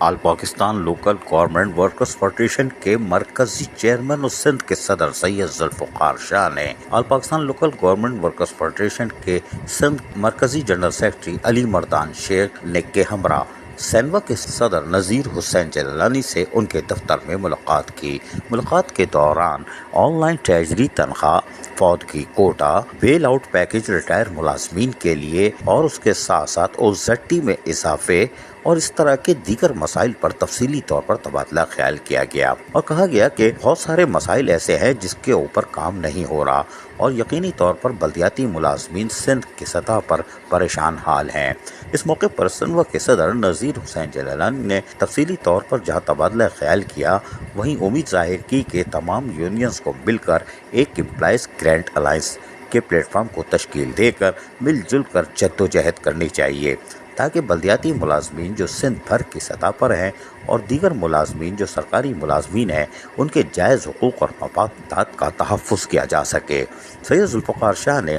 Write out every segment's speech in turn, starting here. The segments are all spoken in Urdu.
آل Pakistan local government workers federation کے مرکزی چیئرمین اور سندھ کے صدر سید ذوالفقار شاہ نے all Pakistan local government workers federation کے سندھ مرکزی جنرل سیکرٹری علی مردان شیخ نے کے ہمراہ سینوا کے صدر نذیر حسین جیلانی سے ان کے دفتر میں ملاقات کی۔ ملاقات کے دوران آن لائن ٹریجری تنخواہ، فوتگی کوٹا، ویل آؤٹ پیکج ریٹائر ملازمین کے لیے اور اس کے ساتھ ساتھ OZT میں اضافے اور اس طرح کے دیگر مسائل پر تفصیلی طور پر تبادلہ خیال کیا گیا اور کہا گیا کہ بہت سارے مسائل ایسے ہیں جس کے اوپر کام نہیں ہو رہا اور یقینی طور پر بلدیاتی ملازمین سندھ کی سطح پر پریشان حال ہیں۔ اس موقع پر سنوا کے صدر نذیر حسین جیلانی نے تفصیلی طور پر جہاں تبادلہ خیال کیا وہیں امید ظاہر کی کہ تمام یونینز کو مل کر ایک امپلائیز گرینٹ الائنس کے پلیٹ فارم کو تشکیل دے کر مل جل کر جدوجہد کرنی چاہیے تاکہ بلدیاتی ملازمین جو سندھ بھر کی سطح پر ہیں اور دیگر ملازمین جو سرکاری ملازمین ہیں ان کے جائز حقوق اور مفادات کا تحفظ کیا جا سکے۔ سید ذوالفقار شاہ نے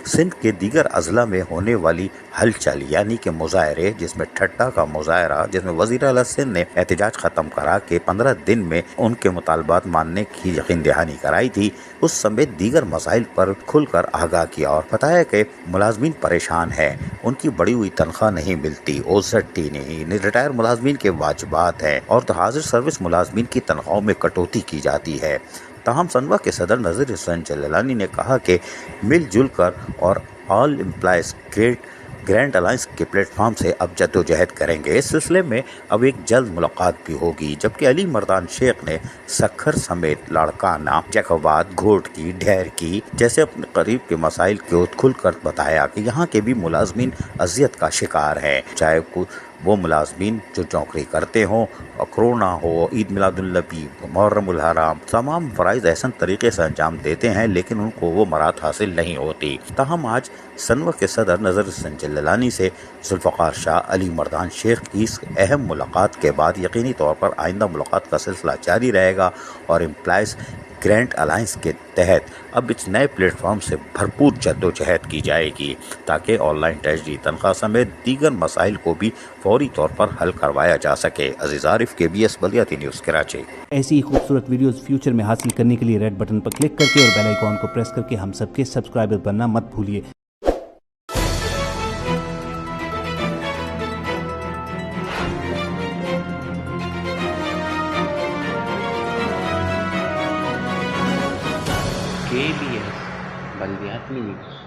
سندھ کے دیگر اضلاع میں ہونے والی ہلچل یعنی کہ مظاہرے جس میں ٹھٹا کا مظاہرہ جس میں وزیر اعلیٰ سندھ نے احتجاج ختم کرا کے 15 دن میں ان کے مطالبات ماننے کی یقین دہانی کرائی تھی، اس سمیت دیگر مسائل پر کھل کر آگاہ کیا اور بتایا کہ ملازمین پریشان ہیں، ان کی بڑھی ہوئی تنخواہ نہیں ملتی، OZT نہیں، ریٹائر ملازمین کے واجبات ہیں اور حاضر سروس ملازمین کی تنخواہوں میں کٹوتی کی جاتی ہے۔ تاہم سنوا کے صدر نذیر حسین جیلانی نے کہا کہ مل جل کر اور آل امپلائیز گرینٹ الائنس کے پلیٹ فارم سے اب جدوجہد کریں گے۔ اس سلسلے میں اب ایک جلد ملاقات بھی ہوگی، جبکہ علی مردان شیخ نے سکھر سمیت لاڑکانہ، جیکوباد، گھوٹکی، ڈھیر کی جیسے اپنے قریب کے مسائل کو کھل کر بتایا کہ یہاں کے بھی ملازمین اذیت کا شکار ہیں، چاہے وہ ملازمین جو نوکری کرتے ہوں، کرونا ہو، عید میلاد النبی، محرم الحرام، تمام فرائض احسن طریقے سے انجام دیتے ہیں لیکن ان کو وہ مراد حاصل نہیں ہوتی۔ تاہم آج سنوا کے صدر نذیر حسین جیلانی سے ذوالفقار شاہ، علی مردان شیخ کی اس اہم ملاقات کے بعد یقینی طور پر آئندہ ملاقات کا سلسلہ جاری رہے گا اور امپلائیز گرینٹ الائنس کے تحت اب اس نئے پلیٹ فارم سے بھرپور جدوجہد کی جائے گی تاکہ آن لائن ٹریجری تنخواہ سمیت دیگر مسائل کو بھی فوری طور پر حل کروایا جا سکے۔ عزیز عارف، KBS بلدیاتی نیوز کراچی۔ ایسی ہی خوبصورت ویڈیوز فیوچر میں حاصل کرنے کے لیے ریڈ بٹن پر کلک کر کے اور بیل آئیکن کو پریس کر کے ہم سب کے سبسکرائبر بننا مت بھولیے۔ KBS بلدیاتی نیوز۔